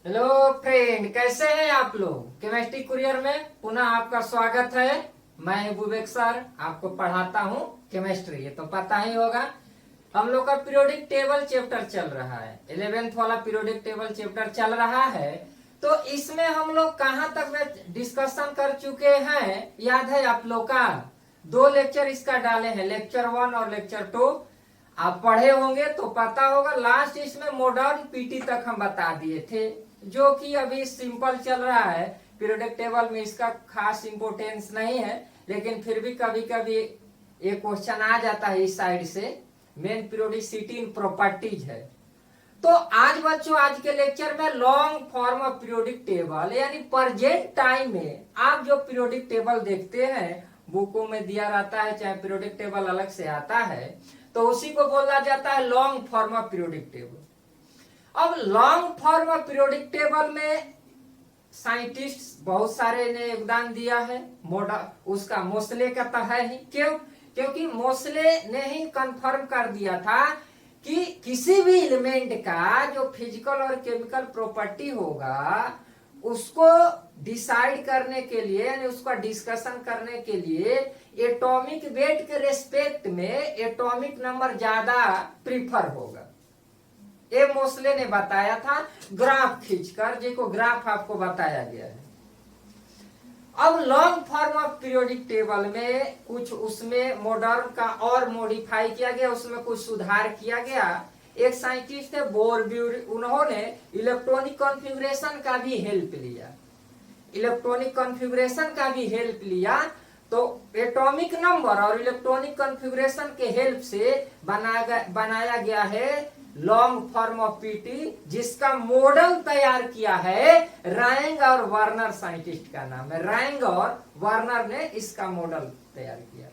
Hello friend, कैसे हैं आप लोग। केमिस्ट्री कुरियर में पुनः आपका स्वागत है। मैं विवेक सर आपको पढ़ाता हूँ केमिस्ट्री। ये तो पता ही होगा, हम लोग का पीरियोडिक टेबल चैप्टर चल रहा है। 11th वाला पीरियोडिक टेबल चैप्टर चल रहा है। तो इसमें हम लोग कहाँ तक डिस्कशन कर चुके हैं, याद है आप लोग का? 2 लेक्चर इसका डाले हैं, लेक्चर 1 और लेक्चर 2। आप पढ़े होंगे तो पता होगा। लास्ट इसमें मॉडर्न पीटी तक हम बता दिए थे, जो कि अभी सिंपल चल रहा है। पीरियोडिक टेबल में इसका खास इंपोर्टेंस नहीं है, लेकिन फिर भी कभी कभी एक क्वेश्चन आ जाता है इस साइड से। मेन पीरियोडिसिटी इन प्रॉपर्टीज है। तो आज बच्चों, आज के लेक्चर में long form of periodic table, यानी प्रेजेंट टाइम में आप जो पीरियोडिक टेबल देखते हैं, बुकों में दिया रहता है, चाहे पीरियोडिक टेबल अलग से आता है, तो उसी को बोला जाता है long form of periodic table. अब long form of periodic table में साइंटिस्ट बहुत सारे ने योगदान दिया है। उसका मोसले का तो है ही। क्योंकि मोसले ने ही कंफर्म कर दिया था कि किसी भी एलिमेंट का जो फिजिकल और केमिकल प्रॉपर्टी होगा, उसको डिसाइड करने के लिए, यानी उसका डिस्कशन करने के लिए एटॉमिक वेट के रेस्पेक्ट में एटॉमिक नंबर ज्यादा प्रीफर होगा। ये मोसले ने बताया था ग्राफ खींचकर, जिसको ग्राफ आपको बताया गया है। अब long form of periodic table में कुछ उसमें मॉडर्न का और मॉडिफाई किया गया, उसमें कुछ सुधार किया गया। एक साइंटिस्ट थे बोरब्यूरी, उन्होंने इलेक्ट्रॉनिक कॉन्फ़िगरेशन का भी हेल्प लिया। इलेक्ट्रॉनिक कॉन्फ़िगरेशन का भी हेल्प लिया, तो एटॉमिक नंबर और इलेक्ट्रॉनिक कॉन्फ़िगरेशन के हेल्प से बनाया गया है लॉन्ग फॉर्म ऑफ पीटी, जिसका मॉडल तैयार किया है रैंग और वार्नर। साइंटिस्ट का नाम है रैंग और वार्नर ने इसका मॉडल तैयार किया।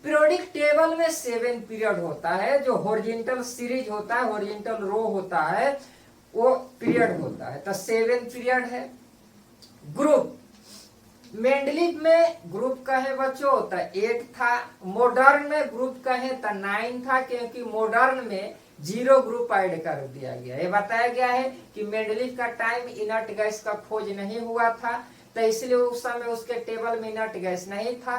पीरियोडिक टेबल में 7 पीरियड होता है। जो हॉरिजॉन्टल सीरीज होता है, हॉरिजॉन्टल रो होता है, वो पीरियड होता है। तो 7 पीरियड है। ग्रुप मेंडलीव में ग्रुप कहे बच्चों तो 8 था। मॉडर्न में ग्रुप कहे तो 9 था, क्योंकि मॉडर्न में 0 ग्रुप ऐड कर दिया गया। ये बताया गया है कि मेंडलीव का टाइम इनर्ट गैस का खोज नहीं हुआ था, तो इसलिए उस समय उसके टेबल में इनर्ट गैस नहीं था।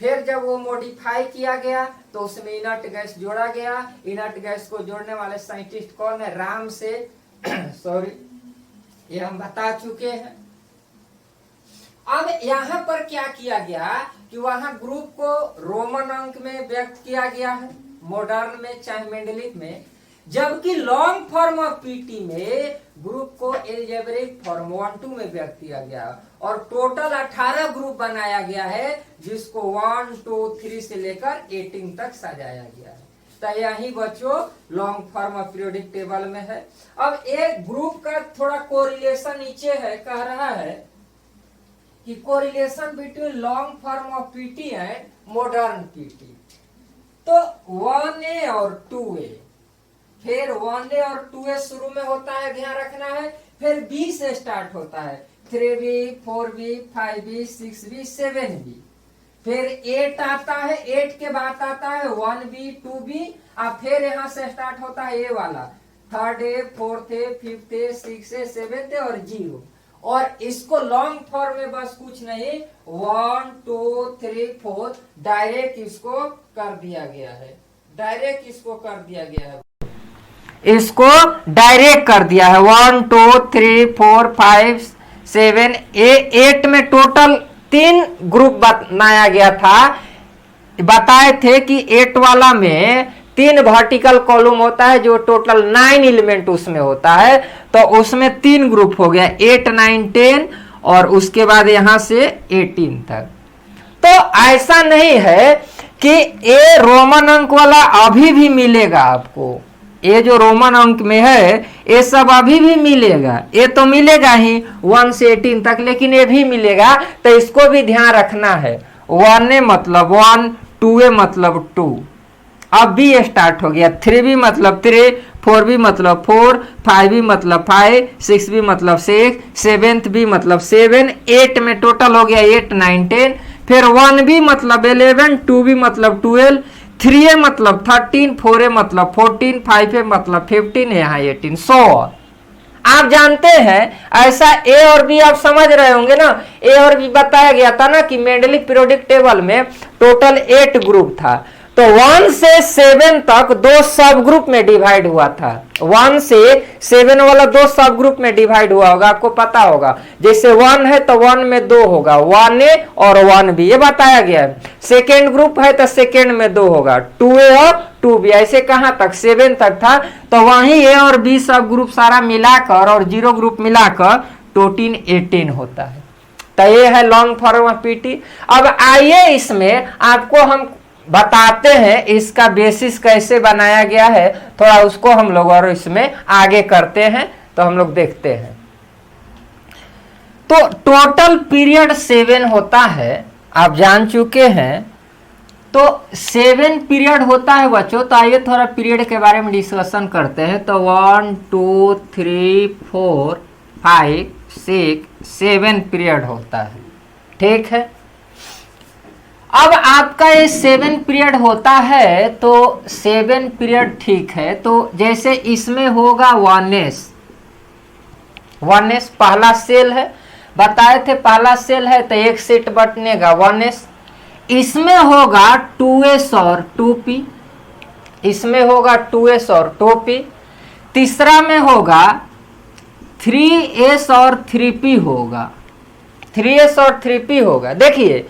फिर जब वो मॉडिफाई किया गया तो उसमें इनर्ट गैस जोड़ा गया। इनर्ट गैस को जोड़ने वाले साइंटिस्ट कौन है? राम से सॉरी, ये हम बता चुके हैं। अब यहाँ पर क्या किया गया कि वहां ग्रुप को रोमन अंक में व्यक्त किया गया है, मॉडर्न में चाहे मेंडलीव में। जबकि लॉन्ग फॉर्म ऑफ पीटी में ग्रुप को एल्जेब्रिक फॉर्म 1-2 में व्यक्त किया गया, और टोटल 18 ग्रुप बनाया गया है, जिसको 1, 2, 3 से लेकर 18 तक सजाया गया है। तो यही बच्चों long form of periodic table में है। अब एक ग्रुप का थोड़ा कोरिलेशन नीचे है, कह रहा है कि correlation between long form of PT and modern PT. तो 1A और 2A, फिर 1A और 2A शुरू में होता है, ध्यान रखना है। फिर B से स्टार्ट होता है, 3B, 4B, 5B, 6B, 7B। फिर 8 आता है, 8 के बाद आता है 1B, 2B, और फिर यहाँ से स्टार्ट होता है A वाला, 3rd A, 4th A, 5th A, 6th A, 7th A और 0। और इसको लॉन्ग फॉर्म में बस कुछ नहीं, 1, 2, 3, 4 डायरेक्ट इसको कर दिया गया है। डायरेक्ट इसको कर दिया गया है, इसको डायरेक्ट कर दिया है। 1, 2, 3, 4, 5, 7, 8 में टोटल 3 ग्रुप बनाया गया था। बताए थे कि 8 वाला में 3 वर्टिकल कॉलम होता है, जो टोटल 9 एलिमेंट उसमें होता है। तो उसमें 3 ग्रुप हो गया, 8, 9, 10, और उसके बाद यहां से 18 तक। तो ऐसा नहीं है कि ये रोमन अंक वाला अभी भी मिलेगा आपको। ये जो रोमन अंक में है ये सब अभी भी मिलेगा, ये तो मिलेगा ही 1 से 18 तक, लेकिन ये भी मिलेगा। तो इसको भी ध्यान रखना है। 1A मतलब 1, 2A मतलब 2, अब B स्टार्ट हो गया, 3B मतलब 3, 4B मतलब 4, 5B मतलब 5, 6B मतलब 6, 7B मतलब 7, 8 में टोटल हो गया 8, 9, 10। फिर 1B मतलब 11, 2B मतलब 12, 3A मतलब 13, 4A मतलब 14, 5A मतलब 15, यहाँ 18, 100। आप जानते हैं ऐसा ए और बी आप समझ रहे होंगे ना, ए और बी बताया गया था ना कि मेंडलीव पीरियोडिक टेबल में टोटल 8 ग्रुप था, तो 1 से 7 तक 2 सब ग्रुप में डिवाइड हुआ था। 1 से 7 वाला 2 सब ग्रुप में डिवाइड हुआ होगा, आपको पता होगा। जैसे 1 है तो 1 में 2 होगा, 1A और 1B, ये बताया गया है। सेकेंड ग्रुप है तो सेकेंड में 2 होगा, 2A और 2B, ऐसे कहां तक 7 तक था। तो वहीं A और B सब ग्रुप सारा मिलाकर और 0 ग्रुप मिलाकर टोटल 18 होता है। तो ये है लॉन्ग फॉर्म ऑफ पीटी। अब आइए इसमें आपको हम बताते हैं इसका बेसिस कैसे बनाया गया है, थोड़ा उसको हम लोग और इसमें आगे करते हैं, तो हम लोग देखते हैं। तो टोटल पीरियड 7 होता है, आप जान चुके हैं। तो 7 पीरियड होता है बच्चों। तो आइए थोड़ा पीरियड के बारे में डिस्कशन करते हैं। तो 1 2 3 4 5 6 7 पीरियड होता है, ठीक है। अब आपका ये 7 पीरियड होता है, तो 7 पीरियड ठीक है। तो जैसे इसमें होगा 1s पहला सेल है, बताए थे पहला सेल है तो एक सेट बटनेगा 1s। इसमें होगा 2s और 2p, इसमें होगा 2s और 2p। तीसरा में होगा 3s और 3p होगा, 3s और 3p होगा। देखिए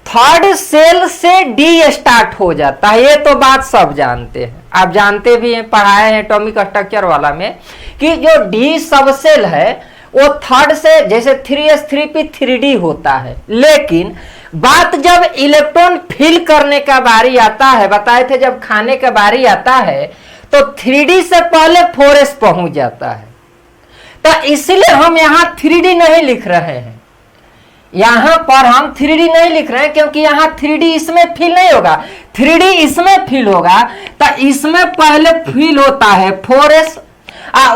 थर्ड सेल से डी स्टार्ट हो जाता है, ये तो बात सब जानते हैं, आप जानते भी हैं, पढ़ाए हैं एटॉमिक स्ट्रक्चर वाला में, कि जो डी सब सेल है वो थर्ड से, जैसे 3s 3p 3d होता है। लेकिन बात जब इलेक्ट्रॉन फिल करने का बारी आता है, बताए थे जब खाने का बारी आता है तो 3d से पहले 4s पहुंच जाता है। तो इसलिए हम यहां 3d नहीं लिख रहे हैं, यहां पर हम 3d नहीं लिख रहे हैं, क्योंकि यहां 3d इसमें फिल नहीं होगा, 3d इसमें फिल होगा। तो इसमें पहले फिल होता है 4s,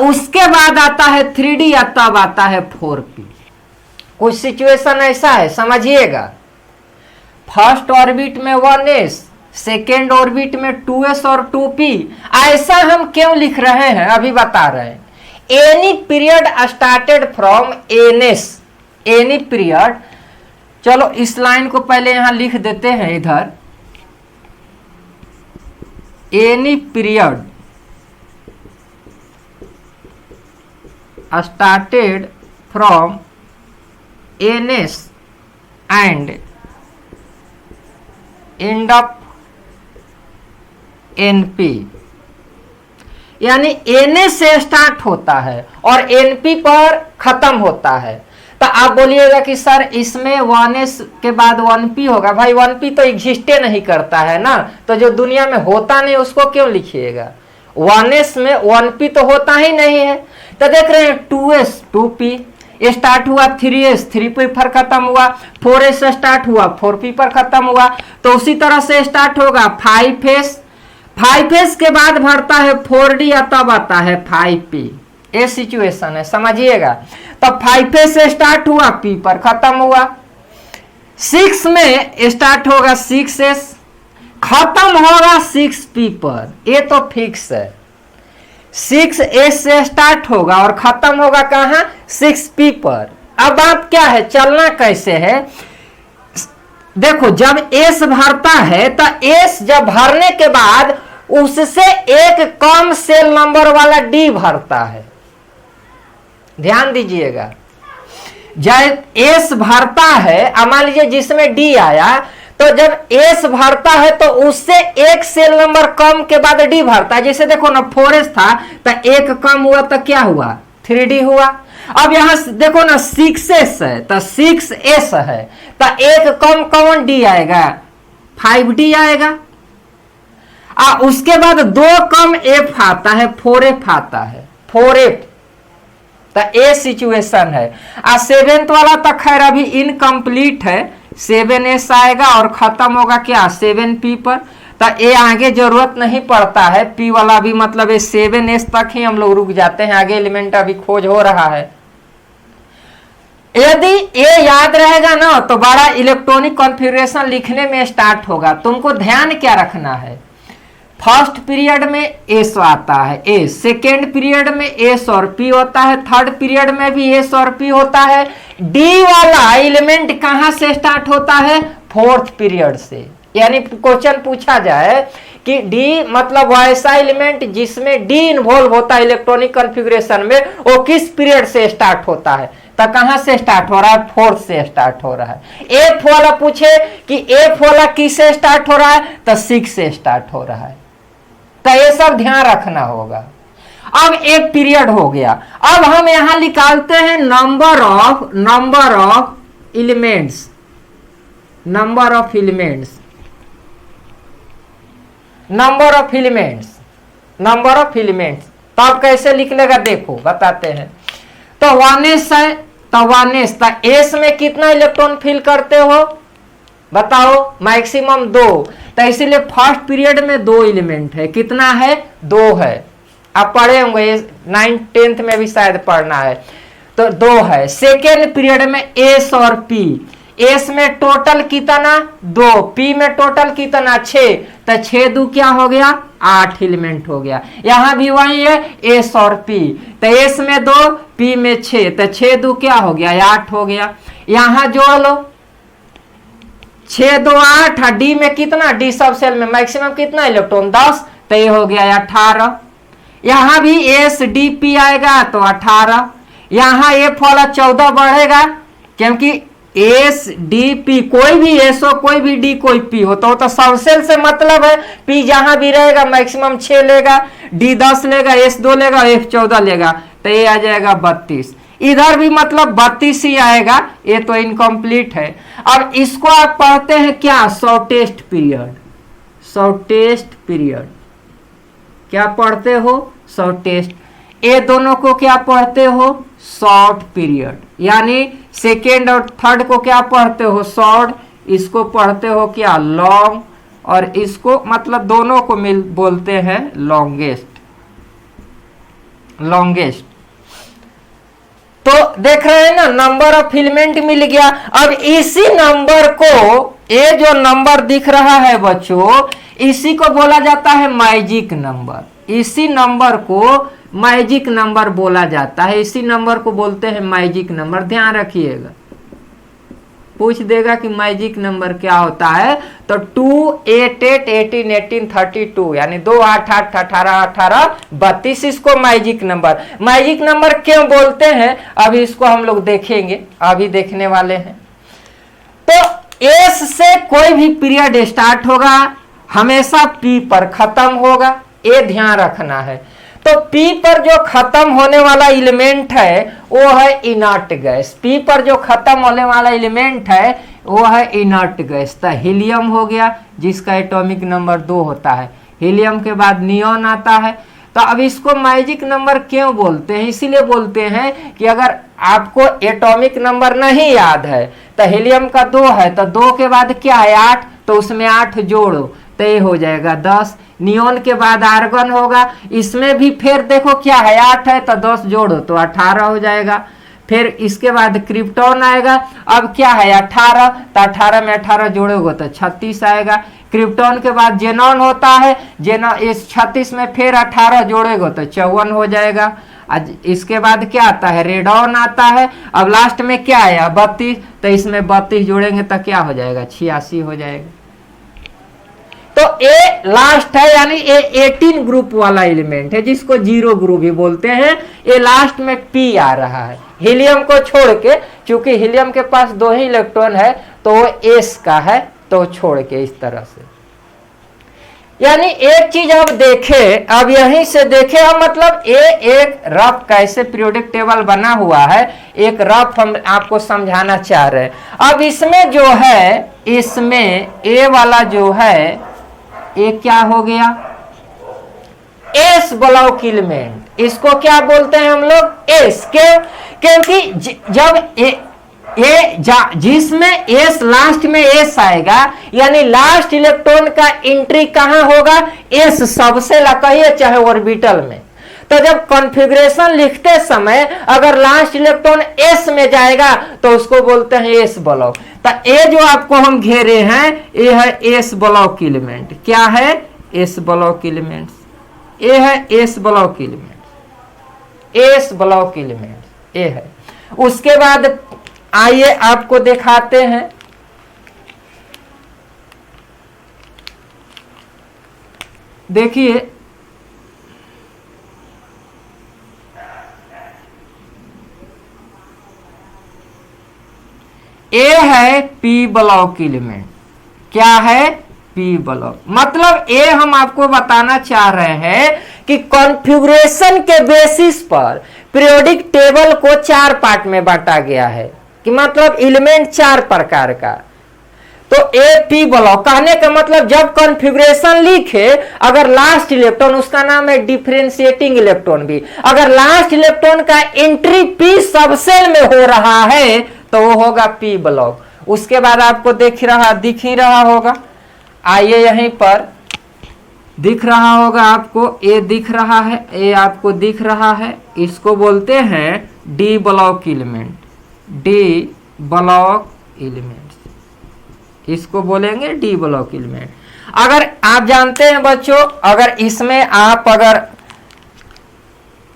उसके बाद आता है 3d, तब आता है 4p। कुछ सिचुएशन ऐसा है, समझिएगा। फर्स्ट ऑर्बिट में 1s, सेकेंड ऑर्बिट में 2s और 2p। ऐसा हम क्यों लिख रहे हैं अभी बता रहे हैं। Any period started from ns, any period, चलो इस लाइन को पहले यहां लिख देते हैं इधर। Any period started from ns and and up np, यानी Na से स्टार्ट होता है और np पर खत्म होता है। तो आप बोलिएगा कि सर इसमें 1s के बाद 1p होगा। भाई 1p तो एग्जिस्टे नहीं करता है ना, तो जो दुनिया में होता नहीं उसको क्यों लिखिएगा। 1s में 1p तो होता ही नहीं है। तो देख रहे हैं 2s 2p स्टार्ट हुआ, 3s 3p पर खत्म हुआ, 4s स्टार्ट हुआ 4p पर खत्म हुआ। तो उसी तरह से स्टार्ट होगा 5s, 5s के बाद भरता है 4d, तब आता है 5p। ये सिचुएशन है, समझिएगा। तब 5s से स्टार्ट हुआ, p पर खत्म हुआ। 6 में स्टार्ट होगा 6s, खत्म होगा 6p पर, ये तो फिक्स है। 6s से स्टार्ट होगा और खत्म होगा कहां, 6p पर। अब बात क्या है, चलना कैसे है। देखो जब s भरता है तो s जब भरने के बाद उससे एक कम सेल नंबर वाला d भरता है, ध्यान दीजिएगा। जब s भरता है, मान लीजिए जिसमें d आया, तो जब s भरता है तो उससे एक सेल नंबर कम के बाद d भरता है। जैसे देखो ना 4s था तो एक कम हुआ तो क्या हुआ, 3d हुआ। अब यहां देखो ना 6s है तो 6s है, तो एक कम कौन d आएगा, 5d आएगा। उसके बाद 2 कम f आता है, 4f आता है, 4f। तो ए सिचुएशन है। 7th वाला तो खैर अभी इनकम्प्लीट है, 7s आएगा और खत्म होगा क्या 7p पर। तो ए आगे जरूरत नहीं पड़ता है, p वाला भी मतलब 7s तक ही हम लोग रुक जाते हैं, आगे एलिमेंट अभी खोज हो रहा है। यदि ए याद रहेगा ना तो बड़ा इलेक्ट्रॉनिक कॉन्फ़िगरेशन लिखने में स्टार्ट होगा। तुमको ध्यान क्या रखना है, फर्स्ट पीरियड में एस आता है, एस सेकेंड पीरियड में एस और पी होता है, थर्ड पीरियड में भी एस और पी होता है। डी वाला एलिमेंट कहां से स्टार्ट होता है? फोर्थ पीरियड से। यानी क्वेश्चन पूछा जाए कि डी मतलब वैसा एलिमेंट जिसमें डी इन्वॉल्व होता है इलेक्ट्रॉनिक कॉन्फ़िगरेशन में, वो किस पीरियड से स्टार्ट होता है? तो कहां से स्टार्ट हो रहा है? फोर्थ से स्टार्ट हो रहा है। एफ वाला पूछे कि एफ वाला किससे स्टार्ट हो रहा है? तो 6 से स्टार्ट हो रहा है। तो ये सब ध्यान रखना होगा। अब एक पीरियड हो गया। अब हम यहां निकालते हैं number of elements, number of elements, number of elements, number of elements. तो आप कैसे लिख लेगा देखो बताते हैं। तो 1s है, तो 1s, तो एस में कितना इलेक्ट्रॉन फिल करते हो बताओ? मैक्सिमम 2। तो इसीलिए फर्स्ट पीरियड में 2 एलिमेंट है। कितना है? 2 है। आप पढ़े होंगे 9th 10th में भी शायद पढ़ना है। तो 2 है। सेकेंड पीरियड में एस और पी, एस में टोटल कितना? 2, पी में टोटल कितना? 6। तो 6 2 क्या हो गया? 8 एलिमेंट हो गया। यहां भी वही है, एस और पी। तो एस में 2, पी में 6, तो 6 2 क्या हो गया? 8 हो गया। यहां जोड़ लो, 6 2 8। डी में कितना? डी सब सेल में मैक्सिमम कितना इलेक्ट्रॉन? 10। तो ये हो गया 18। यहां भी एस डी पी आएगा तो 18। यहां एफ वाला 14 बढ़ेगा, क्योंकि एस डी पी, कोई भी एस हो, कोई भी डी, कोई पी हो, तो सब सेल से मतलब है। पी जहां भी रहेगा मैक्सिमम 6 लेगा, डी 10 लेगा, एस 2 लेगा, एफ 14 लेगा। तो ये आ जाएगा 32। इधर भी मतलब 32 ही आएगा। ये तो इनकम्प्लीट है। अब इसको आप पढ़ते हैं क्या? Shortest period. शॉर्टेस्ट पीरियड क्या पढ़ते हो? शॉर्टेस्ट। ये दोनों को क्या पढ़ते हो? Short period. यानी सेकेंड और थर्ड को क्या पढ़ते हो? शॉर्ट। इसको पढ़ते हो क्या? लॉन्ग। और इसको मतलब दोनों को मिल बोलते हैं लॉन्गेस्ट। लॉन्गेस्ट। तो देख रहे हैं ना, नंबर ऑफ एलिमेंट मिल गया। अब इसी नंबर को, ये जो नंबर दिख रहा है बच्चों, इसी को बोला जाता है मैजिक नंबर। इसी नंबर को मैजिक नंबर बोला जाता है। इसी नंबर को बोलते हैं मैजिक नंबर। ध्यान रखिएगा, पूछ देगा कि मैजिक नंबर क्या होता है। तो 2 8 8 18 18 32, यानी 2 8 8 18 18 32, इसको मैजिक नंबर। मैजिक नंबर क्यों बोलते हैं अभी इसको हम लोग देखेंगे, अभी देखने वाले हैं। तो एस से कोई भी पीरियड स्टार्ट होगा, हमेशा पी पर खत्म होगा। ये ध्यान रखना है। तो P पर जो खत्म होने वाला एलिमेंट है वो है इनर्ट गैस। P पर जो खत्म होने वाला एलिमेंट है वो है इनर्ट गैस। तो हीलियम हो गया, जिसका एटॉमिक नंबर 2 होता है। हीलियम के बाद नियॉन आता है। तो अब इसको मैजिक नंबर क्यों बोलते हैं? इसीलिए बोलते हैं कि अगर आपको एटॉमिक नंबर नहीं याद है, तो हीलियम का 2 है, तो 2 के बाद क्या है? 8, तो उसमें 8 जोड़ो तो ये हो जाएगा 10। नियॉन के बाद आर्गन होगा, इसमें भी फिर देखो क्या है? 8 है, तो 10 जोड़ो तो 18 हो जाएगा। फिर इसके बाद क्रिप्टॉन आएगा। अब क्या है? 18, तो 18 में 18 जोड़ोगे तो 36 आएगा। क्रिप्टॉन के बाद जेनॉन होता है। इस 36 में फिर 18 जोड़ेगा तो 54 हो जाएगा। आज इसके बाद क्या आता है? रेडॉन आता है। अब लास्ट में क्या आया? 32, तो इसमें 32 जोड़ेंगे तो क्या हो जाएगा? 86 हो जाएगा। तो ए लास्ट है, यानी ए 18 ग्रुप वाला एलिमेंट है, जिसको 0 ग्रुप भी बोलते हैं। ये लास्ट में पी आ रहा है हीलियम को छोड़ के, क्योंकि हीलियम के पास 2 ही इलेक्ट्रॉन है, तो वो एस का है, तो छोड़ के इस तरह से। यानी एक चीज अब देखें, अब यहीं से देखें हम, मतलब ये एक रफ कैसे पीरियोडिक टेबल बना हुआ है, एक रफ हम आपको समझाना चाह रहे हैं। अब इसमें जो है, इसमें ए वाला जो है, ये क्या हो गया? S block element. इसको क्या बोलते हैं हम लोग? एस। क्यों? क्योंकि जब जिसमें एस लास्ट में एस आएगा, यानी लास्ट इलेक्ट्रॉन का एंट्री कहां होगा? एस सबसे कहिए चाहे ऑर्बिटल में। तो जब कॉन्फ़िगरेशन लिखते समय अगर लास्ट इलेक्ट्रॉन एस में जाएगा तो उसको बोलते हैं एस ब्लॉक। तो ये जो आपको हम घेरे हैं, ये है एस ब्लॉक एलिमेंट। क्या है? एस ब्लॉक एलिमेंट्स, ये है S block element, S block element ये है। उसके बाद आइए आपको दिखाते हैं, देखिए ए है पी ब्लॉक एलिमेंट। क्या है? P block. मतलब ए हम आपको बताना चाह रहे हैं कि कॉन्फ़िगरेशन के बेसिस पर पीरियोडिक टेबल को 4 पार्ट में बांटा गया है, कि मतलब एलिमेंट 4 प्रकार का। तो ए पी ब्लॉक कहने का मतलब जब कॉन्फ़िगरेशन लिखे, अगर लास्ट इलेक्ट्रॉन, उसका नाम है डिफरेंशिएटिंग इलेक्ट्रॉन भी, अगर लास्ट इलेक्ट्रॉन का एंट्री पी सबसेल में हो रहा है तो वो होगा पी ब्लॉक। उसके बाद आपको दिख ही रहा होगा, आइए यहीं पर दिख रहा होगा आपको, ए दिख रहा है, ए आपको दिख रहा है, इसको बोलते हैं D block element, D block element, इसको बोलेंगे डी ब्लॉक एलिमेंट। अगर आप जानते हैं बच्चों, अगर इसमें आप अगर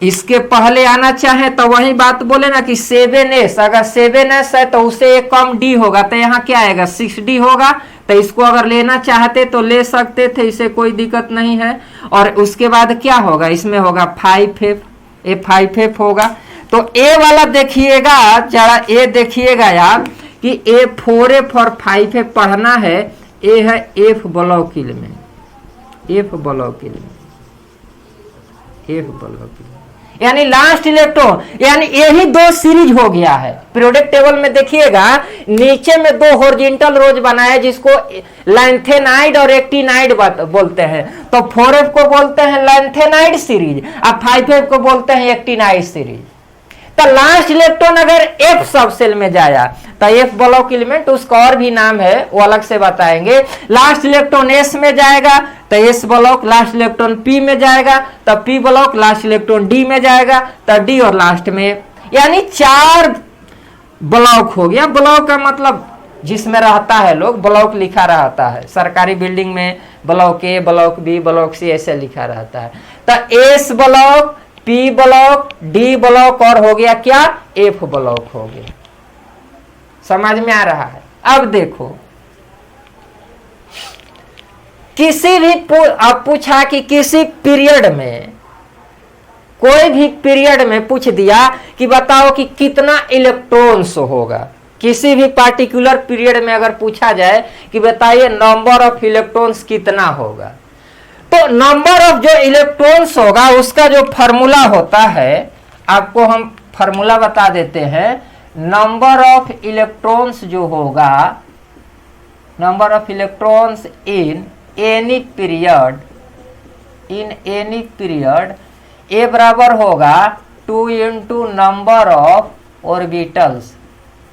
इसके पहले आना चाहें तो वही बात बोले ना कि 7s, अगर 7s है तो उसे एक कम डी होगा, तो यहाँ क्या आएगा 6d होगा। तो इसको अगर लेना चाहते तो ले सकते थे, इसे कोई दिक्कत नहीं है। और उसके बाद क्या होगा, इसमें होगा 5f, ये 5f होगा। तो ए वाला देखिएगा जरा, ए देखिएगा यार कि ए 4f और 5f पढ़ना है। ए है F block element, F block element, F block element, यानी लास्ट इलेक्ट्रॉन, यानी यही 2 सीरीज हो गया है। पीरियोडिक टेबल में देखिएगा नीचे में 2 हॉरिजॉन्टल रोज बनाए जिसको लैंथेनाइड और एक्टिनाइड बोलते हैं। तो 4f को बोलते हैं लैंथेनाइड सीरीज और 5f को बोलते हैं एक्टिनाइड सीरीज। तो लास्ट इलेक्ट्रॉन अगर एफ सबसेल में जाया तो एफ ब्लॉक एलिमेंट, उसका और भी नाम है वो अलग से बताएंगे। लास्ट इलेक्ट्रॉन एस में जाएगा तो S block, last electron P में जाएगा तो P block, last electron D में जाएगा तो डी, और लास्ट में, यानी 4 ब्लॉक हो गया। ब्लॉक का मतलब जिसमें रहता है लोग, ब्लॉक लिखा रहता है सरकारी बिल्डिंग में, block A, block B, block C ऐसे लिखा रहता है। तो S block, P block, D block और हो गया क्या, एफ ब्लॉक हो गया। समझ में आ रहा है? अब देखो, किसी भी अब पूछा कि किसी पीरियड में, कोई भी पीरियड में पूछ दिया कि बताओ कि कितना इलेक्ट्रॉन्स होगा, किसी भी पार्टिकुलर पीरियड में अगर पूछा जाए कि बताइए नंबर ऑफ इलेक्ट्रॉन्स कितना होगा, तो नंबर ऑफ जो इलेक्ट्रॉन्स होगा उसका जो फॉर्मूला होता है, आपको हम फॉर्मूला बता देते हैं। नंबर ऑफ इलेक्ट्रॉन्स जो होगा, number of electrons in any period, in any period, ए बराबर होगा 2 into number of orbitals,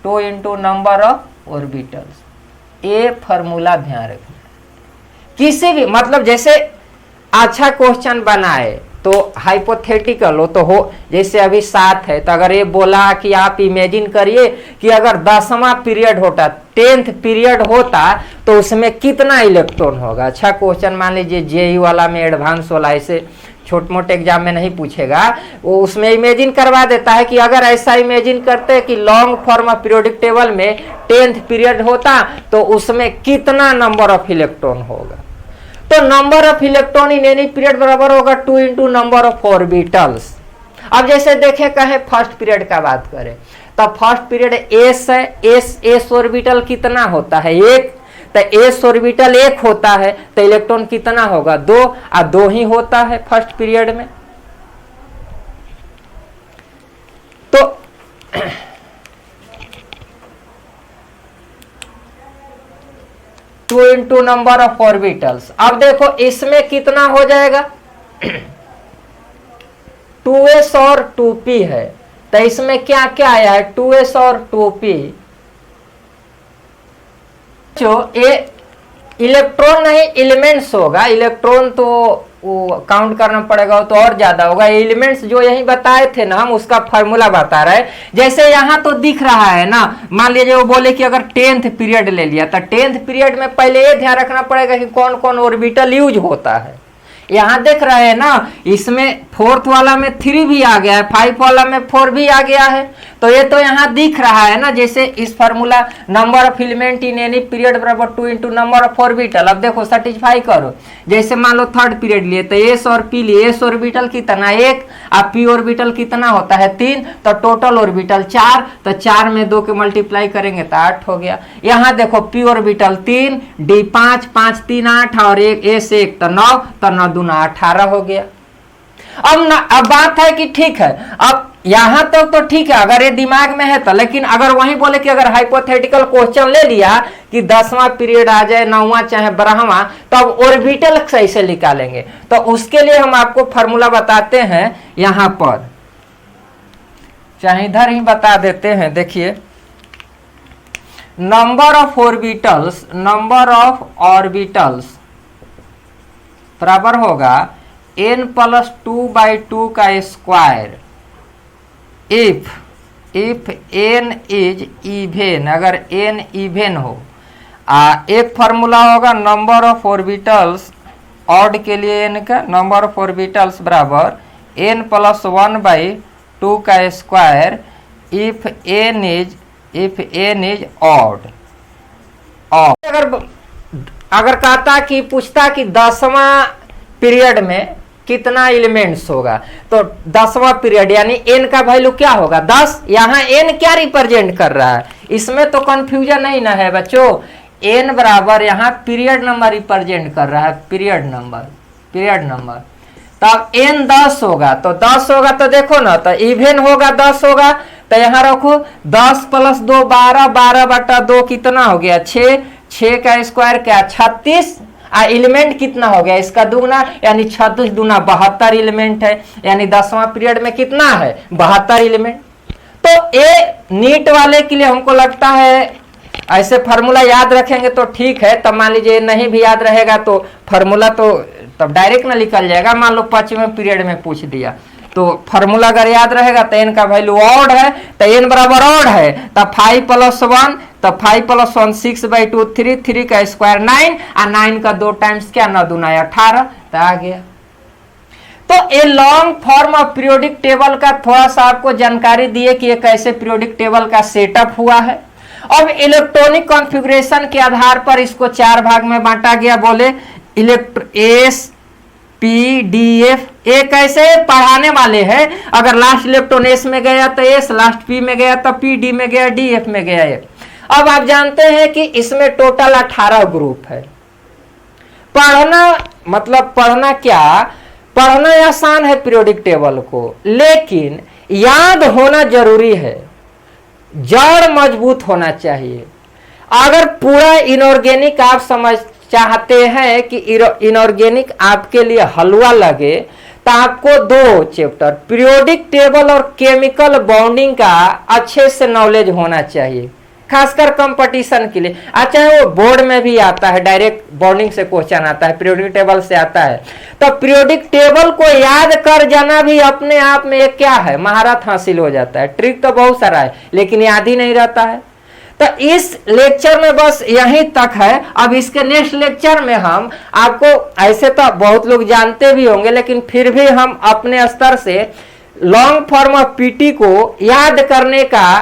2 into number of orbitals. ए फॉर्मूला ध्यान रखना। किसी भी मतलब जैसे अच्छा क्वेश्चन बनाए तो हाइपोथेटिकल हो तो हो, जैसे अभी 7 है तो अगर ये बोला कि आप इमेजिन करिए कि अगर 10वां पीरियड होता, 10th पीरियड होता तो उसमें कितना इलेक्ट्रॉन होगा। अच्छा क्वेश्चन मान लीजिए जेई वाला में, एडवांस वाला, ऐसे छोटे मोटे एग्जाम में नहीं पूछेगा, वो उसमें इमेजिन करवा देता है कि अगर ऐसा इमेजिन करते हैं कि लॉन्ग फॉर्म पीरियोडिक टेबल में 10th पीरियड होता तो उसमें कितना नंबर ऑफ इलेक्ट्रॉन होगा। तो number of electron in any period बराबर होगा 2 इंटू नंबर ऑफ ऑर्बिटल्स। अब जैसे देखे कहे फर्स्ट पीरियड का बात करें तो फर्स्ट पीरियड एस है, एस ऑर्बिटल कितना होता है 1, तो एस ऑर्बिटल 1 होता है तो इलेक्ट्रॉन कितना होगा 2, और 2 ही होता है फर्स्ट पीरियड में। तो 2 इंटू नंबर ऑफ ऑर्बिटल्स। अब देखो इसमें कितना हो जाएगा 2s और 2p है, तो इसमें क्या क्या आया है 2s और 2p। जो इलेक्ट्रॉन नहीं एलिमेंट्स होगा, इलेक्ट्रॉन तो वो काउंट करना पड़ेगा, वो तो और ज्यादा होगा। एलिमेंट्स जो यही बताए थे ना, हम उसका फार्मूला बता रहे हैं। जैसे यहाँ तो दिख रहा है ना, मान लीजिए वो बोले कि अगर 10th पीरियड ले लिया, तो 10th पीरियड में पहले ये ध्यान रखना पड़ेगा कि कौन कौन ऑर्बिटल यूज होता है। यहाँ देख रहे हैं ना, इसमें 4th वाला में 3 भी आ गया है, 5 वाला में 4 भी आ गया है। तो ये तो यहाँ दिख रहा है ना, जैसे इस formula number of element in any period बराबर 2 इंटू नंबर ऑफ ऑर्बिटल। अब देखो सेटिस्फाई करो, जैसे मान लो 3rd पीरियड लिए तो एस और पी लिए, एस ऑर्बिटल कितना 1, अब पी ऑर्बिटल कितना होता है 3, तो टोटल ऑर्बिटल 4, तो 4 में 2 के मल्टीप्लाई करेंगे तो 8 हो गया। यहाँ देखो पी ऑर्बिटल 3, डी 5, 5 3 8 और एक एस 1 तो 9, तो 9 दूना 18 हो गया। अब बात है कि ठीक है, अब यहां तक तो ठीक है अगर ये दिमाग में है तो, लेकिन अगर वहीं बोले कि अगर हाइपोथेटिकल क्वेश्चन ले लिया कि 10वां पीरियड आ जाए, 9वां चाहे 12वां, तो अब ऑर्बिटल कैसे निकालेंगे? तो उसके लिए हम आपको फार्मूला बताते हैं यहां पर, चाहे इधर ही बता देते हैं। देखिए नंबर ऑफ ऑर्बिटल्स बराबर होगा n+2/2 का square if n is even, अगर n इवेन हो। एक फार्मूला होगा नंबर ऑफ ऑर्बिटल्स ऑड के लिए n का नंबर ऑफ ऑर्बिटल्स बराबर n+1/2 का square if n is odd. अगर कहता कि पूछता कि 10वां पीरियड में कितना एलिमेंट्स होगा, तो 10वां पीरियड यानी n का वैल्यू क्या होगा 10। यहाँ n क्या रिप्रेजेंट कर रहा है, इसमें तो कंफ्यूजन नहीं ना है बच्चों। n बराबर यहाँ पीरियड नंबर रिप्रेजेंट कर रहा है, पीरियड नंबर। तब n 10 होगा, तो 10 होगा तो देखो ना, तो इवेन होगा 10 होगा, तो यहाँ रखो 10 + 2 12, 12/2 कितना हो गया 6, 6 का स्क्वायर क्या 36। एलिमेंट कितना हो गया इसका दुगना, यानी 36 दूना 72 एलिमेंट है, यानी 10वां पीरियड में कितना है 72 एलिमेंट। तो ये नीट वाले के लिए हमको लगता है ऐसे फार्मूला याद रखेंगे तो ठीक है। तब मान लीजिए नहीं भी याद रहेगा तो फार्मूला तो तब डायरेक्ट ना निकल जाएगा। मान लो 5वें पीरियड में पूछ दिया, तो फार्मूला अगर याद रहेगा तो n का वैल्यू ऑड है, तो n बराबर ऑड है, तब 5 + 1, तो 5 + 1 6/2 3, 3 का स्क्वायर 9, और 9 का 2 टाइम्स क्या 9 दूना 18, तो आ गया। तो ये long form of periodic table का थोड़ा सा आपको जानकारी दिए कि ये कैसे पीरियोडिक टेबल का सेटअप हुआ है। अब इलेक्ट्रॉनिक कॉन्फ़िगरेशन के आधार पर इसको 4 भाग में बांटा गया। बोले एस पी डी एफ, ये कैसे पढ़ाने वाले हैं, अगर लास्ट इलेक्ट्रॉन एस में गया तो एस, लास्ट पी में गया तो पी, डी में गया डी, एफ में गया एफ। अब आप जानते हैं कि इसमें टोटल 18 ग्रुप है। पढ़ना मतलब पढ़ना क्या, पढ़ना आसान है पीरियोडिक टेबल को, लेकिन याद होना जरूरी है, जड़ मजबूत होना चाहिए। अगर पूरा इनऑर्गेनिक आप समझ चाहते हैं कि इनऑर्गेनिक आपके लिए हलवा लगे, तो आपको 2 चैप्टर पीरियोडिक टेबल और केमिकल बॉन्डिंग का अच्छे से नॉलेज होना चाहिए, खासकर कंपटीशन के लिए। अच्छा वो बोर्ड में भी आता है, डायरेक्ट बॉन्डिंग से क्वेश्चन आता है, पीरियोडिक टेबल से आता है। तो पीरियोडिक टेबल को याद कर जाना भी अपने आप में एक क्या है, महारत हासिल हो जाता है। ट्रिक तो बहुत सारा है, लेकिन याद ही नहीं रहता है। तो इस लेक्चर में बस यहीं तक है। अब इसके नेक्स्ट लेक्चर में हम आपको, ऐसे तो बहुत लोग जानते भी होंगे, लेकिन फिर भी हम अपने स्तर से लॉन्ग फॉर्म ऑफ पीटी को याद करने का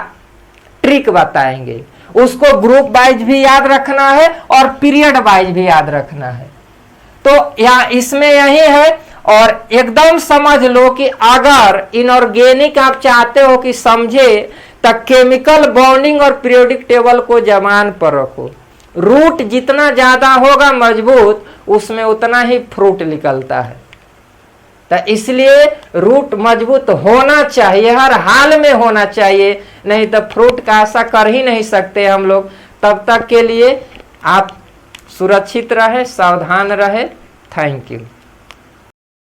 ट्रिक बताएंगे। उसको ग्रुप वाइज भी याद रखना है और पीरियड वाइज भी याद रखना है। तो यहाँ इसमें यही है, और एकदम समझ लो कि अगर इनऑर्गेनिक आप चाहते हो कि समझे, तो केमिकल बॉन्डिंग और पीरियोडिक टेबल को जबान पर रखो। रूट जितना ज्यादा होगा मजबूत, उसमें उतना ही फ्रूट निकलता है। तो इसलिए रूट मजबूत होना चाहिए, हर हाल में होना चाहिए, नहीं तो फ्रूट का आशा कर ही नहीं सकते हम लोग। तब तक के लिए आप सुरक्षित रहे, सावधान रहे। Thank you.